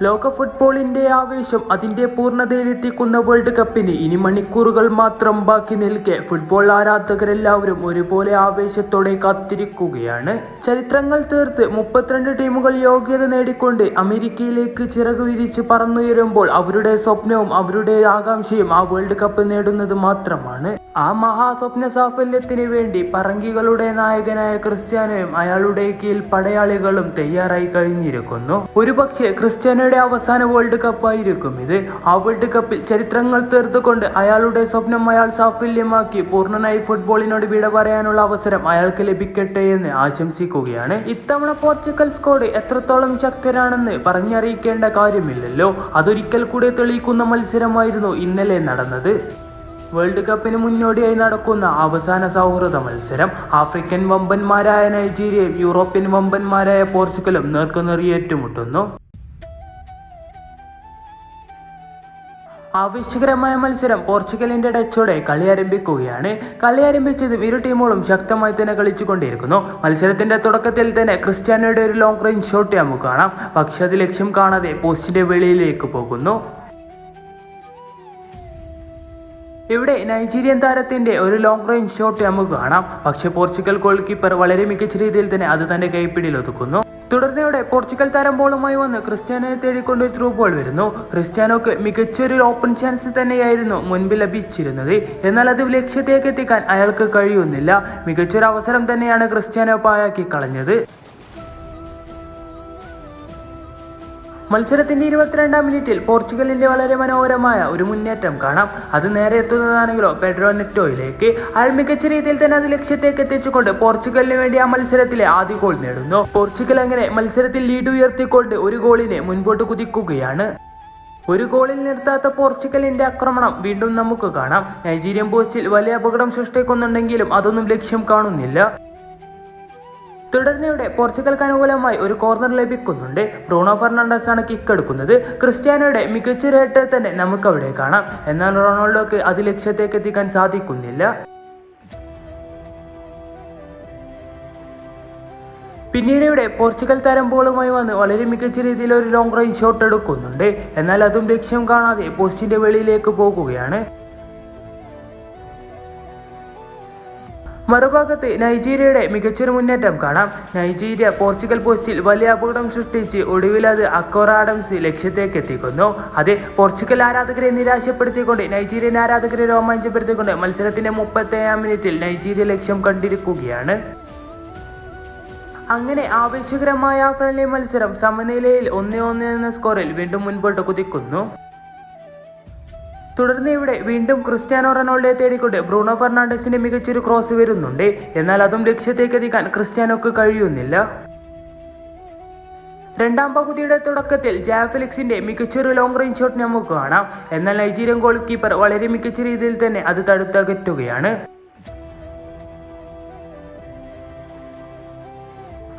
ലോക ഫുട്ബോളിന്റെ ആവേശം അതിന്റെ പൂർണ്ണതയിലെത്തിക്കുന്ന വേൾഡ് കപ്പിന് ഇനി മണിക്കൂറുകൾ മാത്രം ബാക്കി നിൽക്കെ ഫുട്ബോൾ ആരാധകരെല്ലാവരും ഒരുപോലെ ആവേശത്തോടെ കാത്തിരിക്കുകയാണ്. ചരിത്രങ്ങൾ തീർത്ത് 32 ടീമുകൾ യോഗ്യത നേടിക്കൊണ്ട് അമേരിക്കയിലേക്ക് ചിറകു വിരിച്ച് പറന്നുയരുമ്പോൾ അവരുടെ സ്വപ്നവും അവരുടെ ആകാംക്ഷയും ആ വേൾഡ് കപ്പ് നേടുന്നത് മാത്രമാണ്. ആ മഹാസ്വപ്ന സാഫല്യത്തിന് വേണ്ടി പറങ്കികളുടെ നായകനായ ക്രിസ്ത്യാനോയും അയാളുടെ കീഴിൽ പടയാളികളും തയ്യാറായി കഴിഞ്ഞിരിക്കുന്നു. ഒരുപക്ഷെ ക്രിസ്ത്യാനോയുടെ അവസാന വേൾഡ് കപ്പായിരിക്കും ഇത്. ആ വേൾഡ് കപ്പിൽ ചരിത്രങ്ങൾ തീർത്തുകൊണ്ട് അയാളുടെ സ്വപ്നം അയാൾ സാഫല്യമാക്കി പൂർണ്ണനായി ഫുട്ബോളിനോട് വിട പറയാനുള്ള അവസരം അയാൾക്ക് ലഭിക്കട്ടെ എന്ന് ആശംസിക്കുകയാണ്. ഇത്തവണ പോർച്ചുഗൽ സ്ക്വാഡ് എത്രത്തോളം ശക്തരാണെന്ന് പറഞ്ഞറിയിക്കേണ്ട കാര്യമില്ലല്ലോ. അതൊരിക്കൽ കൂടെ തെളിയിക്കുന്ന മത്സരമായിരുന്നു ഇന്നലെ നടന്നത്. വേൾഡ് കപ്പിന് മുന്നോടിയായി നടക്കുന്ന അവസാന സൗഹൃദ മത്സരം ആഫ്രിക്കൻ വമ്പന്മാരായ നൈജീരിയയും യൂറോപ്യൻ വമ്പന്മാരായ പോർച്ചുഗലും നേർക്കുനേർ ഏറ്റുമുട്ടുന്നു. ആവേശകരമായ മത്സരം പോർച്ചുഗലിന്റെ ടച്ചോടെ കളി ആരംഭിക്കുകയാണ്. കളി ആരംഭിച്ചതും ഇരു ടീമുകളും ശക്തമായി തന്നെ കളിച്ചുകൊണ്ടിരിക്കുന്നു. മത്സരത്തിന്റെ തുടക്കത്തിൽ തന്നെ ക്രിസ്ത്യാനോയുടെ ഒരു ലോങ് റേഞ്ച് ഷോട്ട് നമുക്ക് കാണാം. പക്ഷെ അത് ലക്ഷ്യം കാണാതെ പോസ്റ്റിന്റെ വെളിയിലേക്ക് പോകുന്നു. ഇവിടെ നൈജീരിയൻ താരത്തിന്റെ ഒരു ലോങ് റേഞ്ച് ഷോട്ട് നമുക്ക് കാണാം. പക്ഷെ പോർച്ചുഗൽ ഗോൾ കീപ്പർ വളരെ മികച്ച രീതിയിൽ തന്നെ അത് തന്റെ കൈപ്പിടിയിൽ ഒതുക്കുന്നു. തുടർന്ന് ഇവിടെ പോർച്ചുഗൽ താരം ബോളുമായി വന്ന് ക്രിസ്ത്യാനോയെ തേടിക്കൊണ്ട് ത്രൂ ബോൾ വരുന്നു. ക്രിസ്ത്യാനോക്ക് മികച്ചൊരു ഓപ്പൺ ചാൻസ് തന്നെയായിരുന്നു മുൻപിൽ ലഭിച്ചിരുന്നത്. എന്നാൽ അത് ലക്ഷ്യത്തേക്ക് എത്തിക്കാൻ അയാൾക്ക് കഴിയുന്നില്ല. മികച്ചൊരു അവസരം തന്നെയാണ് ക്രിസ്ത്യാനോ പാഴാക്കി കളഞ്ഞത്. മത്സരത്തിന്റെ 22-ാം മിനിറ്റിൽ പോർച്ചുഗലിന്റെ വളരെ മനോഹരമായ ഒരു മുന്നേറ്റം കാണാം. അത് നേരെ എത്തുന്നതാണെങ്കിലോ പെഡ്രോ നെറ്റോയിലേക്ക്. അയാൾ മികച്ച രീതിയിൽ തന്നെ അത് ലക്ഷ്യത്തേക്ക് എത്തിച്ചുകൊണ്ട് പോർച്ചുഗലിന് വേണ്ടി ആ മത്സരത്തിലെ ആദ്യ ഗോൾ നേടുന്നു. പോർച്ചുഗൽ അങ്ങനെ മത്സരത്തിൽ ലീഡ് ഉയർത്തിക്കൊണ്ട് ഒരു ഗോളിന് മുൻപോട്ട് കുതിക്കുകയാണ്. ഒരു ഗോളിൽ നിർത്താത്ത പോർച്ചുഗലിന്റെ ആക്രമണം വീണ്ടും നമുക്ക് കാണാം. നൈജീരിയൻ പോസ്റ്റിൽ വലിയ അപകടം സൃഷ്ടിക്കുന്നുണ്ടെങ്കിലും അതൊന്നും ലക്ഷ്യം കാണുന്നില്ല. തുടർന്ന് ഇവിടെ പോർച്ചുഗൽക്ക് അനുകൂലമായി ഒരു കോർണർ ലഭിക്കുന്നുണ്ട്. ബ്രൂണോ ഫെർണാണ്ടസ് ആണ് കിക്ക് എടുക്കുന്നത്. ക്രിസ്ത്യാനോയുടെ മികച്ചൊരു ഹെഡർ തന്നെ നമുക്ക് അവിടെ കാണാം. എന്നാൽ റൊണാൾഡോക്ക് അത് ലക്ഷ്യത്തേക്ക് എത്തിക്കാൻ സാധിക്കുന്നില്ല. പിന്നീട് ഇവിടെ പോർച്ചുഗൽ താരം ബോളുമായി വന്ന് വളരെ മികച്ച രീതിയിൽ ഒരു ലോങ് റേഞ്ച് ഷോട്ട് എടുക്കുന്നുണ്ട്. എന്നാൽ അതും ലക്ഷ്യം കാണാതെ പോസ്റ്റിന്റെ വെളിയിലേക്ക് പോകുകയാണ്. മറുഭാഗത്ത് നൈജീരിയയുടെ മികച്ചൊരു മുന്നേറ്റം കാണാം. നൈജീരിയ പോർച്ചുഗൽ പോസ്റ്റിൽ വലിയ അപകടം സൃഷ്ടിച്ച് ഒടുവിൽ അത് അക്കോറ ആഡംസ് ലക്ഷ്യത്തേക്ക് എത്തിക്കുന്നു. അത് പോർച്ചുഗൽ ആരാധകരെ നിരാശപ്പെടുത്തിക്കൊണ്ട് നൈജീരിയൻ ആരാധകരെ രോമാഞ്ചപ്പെടുത്തിക്കൊണ്ട് മത്സരത്തിന്റെ 37-ാം മിനിറ്റിൽ നൈജീരിയ ലക്ഷ്യം കണ്ടിരിക്കുകയാണ്. അങ്ങനെ ആവേശകരമായ ഫ്രണ്ട്ലി മത്സരം സമനിലയിൽ 1-1 എന്ന സ്കോറിൽ വീണ്ടും മുൻപോട്ട് കുതിക്കുന്നു. തുടർന്ന് ഇവിടെ വീണ്ടും ക്രിസ്ത്യാനോ റൊണാൾഡോയെ തേടിക്കൊണ്ട് ബ്രൂണോ ഫെർണാണ്ടസിന്റെ മികച്ചൊരു ക്രോസ് വരുന്നുണ്ട്. എന്നാൽ അതും ലക്ഷ്യത്തേക്ക് എത്തിക്കാൻ ക്രിസ്ത്യാനോക്ക് കഴിയുന്നില്ല. രണ്ടാം പകുതിയുടെ തുടക്കത്തിൽ ജാവോ ഫെലിക്സിന്റെ മികച്ചൊരു ലോങ് റേഞ്ച് ഷോട്ട് നമുക്ക് കാണാം. എന്നാൽ നൈജീരിയൻ ഗോൾ കീപ്പർ വളരെ മികച്ച രീതിയിൽ തന്നെ അത് തടുത്തകറ്റുകയാണ്.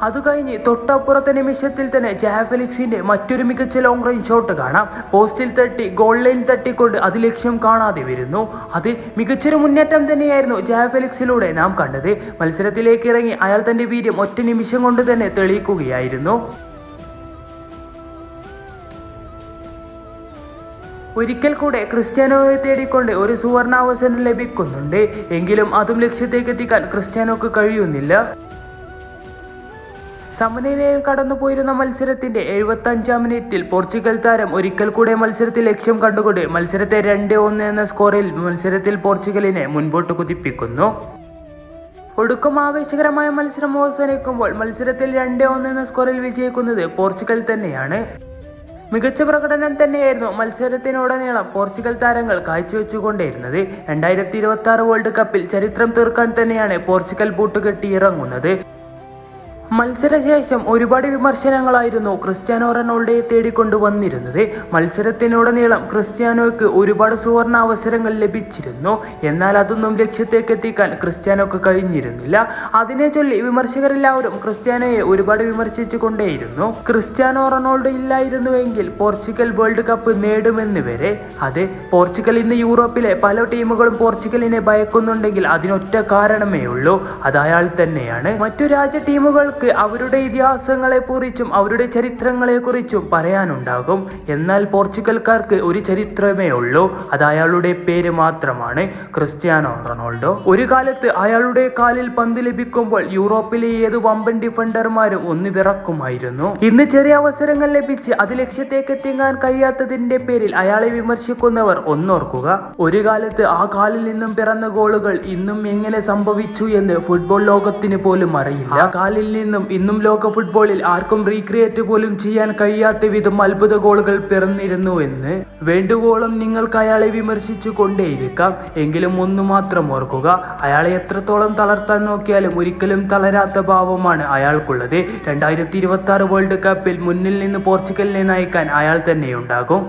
അത് കഴിഞ്ഞ് തൊട്ടപ്പുറത്തെ നിമിഷത്തിൽ തന്നെ ജാവോ ഫെലിക്സിന്റെ മറ്റൊരു മികച്ച ലോങ് റേഞ്ച് ഷോട്ട് കാണാം. പോസ്റ്റിൽ തട്ടി ഗോൾ ലൈൻ തട്ടിക്കൊണ്ട് അത് ലക്ഷ്യം കാണാതെ വരുന്നു. അത് മികച്ചൊരു മുന്നേറ്റം തന്നെയായിരുന്നു ജാവോ ഫെലിക്സിലൂടെ നാം കണ്ടത്. മത്സരത്തിലേക്ക് ഇറങ്ങി അയാൾ തന്റെ വീര്യം ഒറ്റ നിമിഷം കൊണ്ട് തന്നെ തെളിയിക്കുകയായിരുന്നു. ഒരിക്കൽ കൂടെ ക്രിസ്ത്യാനോയെ തേടിക്കൊണ്ട് ഒരു സുവർണാവസരം ലഭിക്കുന്നുണ്ട്. എങ്കിലും അതും ലക്ഷ്യത്തേക്ക് എത്തിക്കാൻ ക്രിസ്ത്യാനോക്ക് കഴിയുന്നില്ല. സമനിലയിൽ കടന്നുപോയിരുന്ന മത്സരത്തിന്റെ 75-ാം മിനിറ്റിൽ പോർച്ചുഗൽ താരം ഒരിക്കൽ കൂടെ മത്സരത്തിൽ ലക്ഷ്യം കണ്ടുകൊണ്ട് മത്സരത്തെ 2-1 എന്ന സ്കോറിൽ മത്സരത്തിൽ പോർച്ചുഗലിനെ മുൻപോട്ട് കുതിപ്പിക്കുന്നു. ഒടുക്കം ആവേശകരമായ മത്സരം അവസാനിക്കുമ്പോൾ മത്സരത്തിൽ 2-1 എന്ന സ്കോറിൽ വിജയിക്കുന്നത് പോർച്ചുഗൽ തന്നെയാണ്. മികച്ച പ്രകടനം തന്നെയായിരുന്നു മത്സരത്തിനുടനീളം പോർച്ചുഗൽ താരങ്ങൾ കാഴ്ചവെച്ചുകൊണ്ടേയിരുന്നത്. 2026 വേൾഡ് കപ്പിൽ ചരിത്രം തീർക്കാൻ തന്നെയാണ് പോർച്ചുഗൽ ബൂട്ടുകെട്ടി ഇറങ്ങുന്നത്. മത്സരശേഷം ഒരുപാട് വിമർശനങ്ങളായിരുന്നു ക്രിസ്ത്യാനോ റൊണാൾഡോയെ തേടിക്കൊണ്ട് വന്നിരുന്നത്. മത്സരത്തിനുടനീളം ക്രിസ്ത്യാനോയ്ക്ക് ഒരുപാട് സുവർണ അവസരങ്ങൾ ലഭിച്ചിരുന്നു. എന്നാൽ അതൊന്നും ലക്ഷ്യത്തേക്ക് എത്തിക്കാൻ ക്രിസ്ത്യാനോക്ക് കഴിഞ്ഞിരുന്നില്ല. അതിനെ ചൊല്ലി വിമർശകരെല്ലാവരും ക്രിസ്ത്യാനോയെ ഒരുപാട് വിമർശിച്ചു കൊണ്ടേയിരുന്നു. ക്രിസ്ത്യാനോ റൊണാൾഡോ ഇല്ലായിരുന്നുവെങ്കിൽ പോർച്ചുഗൽ വേൾഡ് കപ്പ് നേടുമെന്ന് വരെ. അത് പോർച്ചുഗൽ ഇന്ന് യൂറോപ്പിലെ പല ടീമുകളും പോർച്ചുഗലിനെ ഭയക്കുന്നുണ്ടെങ്കിൽ അതിനൊറ്റ കാരണമേ ഉള്ളൂ, അത് അയാൾ തന്നെയാണ്. മറ്റു രാജ്യ ടീമുകൾ ആരാധകർക്ക് അവരുടെ ഇതിഹാസങ്ങളെക്കുറിച്ചും അവരുടെ ചരിത്രങ്ങളെക്കുറിച്ചും പറയാനുണ്ടാകും. എന്നാൽ പോർച്ചുഗൽക്കാർക്ക് ഒരു ചരിത്രമേ ഉള്ളൂ. അത് അയാളുടെ പേര് മാത്രമാണ്, ക്രിസ്ത്യാനോ റൊണാൾഡോ. ഒരു കാലത്ത് അയാളുടെ കാലിൽ പന്ത് ലഭിക്കുമ്പോൾ യൂറോപ്പിലെ ഏത് വമ്പൻ ഡിഫൻഡർമാരും ഒന്ന് വിറക്കുമായിരുന്നു. ഇന്ന് ചെറിയ അവസരങ്ങൾ ലഭിച്ച് അത് ലക്ഷ്യത്തേക്ക് എത്തിക്കാൻ കഴിയാത്തതിന്റെ പേരിൽ അയാളെ വിമർശിക്കുന്നവർ ഒന്നോർക്കുക. ഒരു കാലത്ത് ആ കാലിൽ നിന്നും പിറന്ന ഗോളുകൾ ഇന്നും എങ്ങനെ സംഭവിച്ചു എന്ന് ഫുട്ബോൾ ലോകത്തിന് പോലും അറിയില്ല. ആ കാലിൽ നിന്നും ഇന്നും ലോക ഫുട്ബോളിൽ ആർക്കും റീക്രിയേറ്റ് പോലും ചെയ്യാൻ കഴിയാത്ത വിധം അത്ഭുത ഗോളുകൾ പിറന്നിരുന്നു എന്ന്. വേണ്ടുവോളം നിങ്ങൾക്ക് അയാളെ വിമർശിച്ചു കൊണ്ടേയിരിക്കാം. എങ്കിലും ഒന്നു മാത്രം ഓർക്കുക, അയാളെ എത്രത്തോളം തളർത്താൻ നോക്കിയാലും ഒരിക്കലും തളരാത്ത ഭാവമാണ് അയാൾക്കുള്ളത്. 2026 വേൾഡ് കപ്പിൽ മുന്നിൽ നിന്ന് പോർച്ചുഗലിനെ നയിക്കാൻ അയാൾ തന്നെയുണ്ടാകും.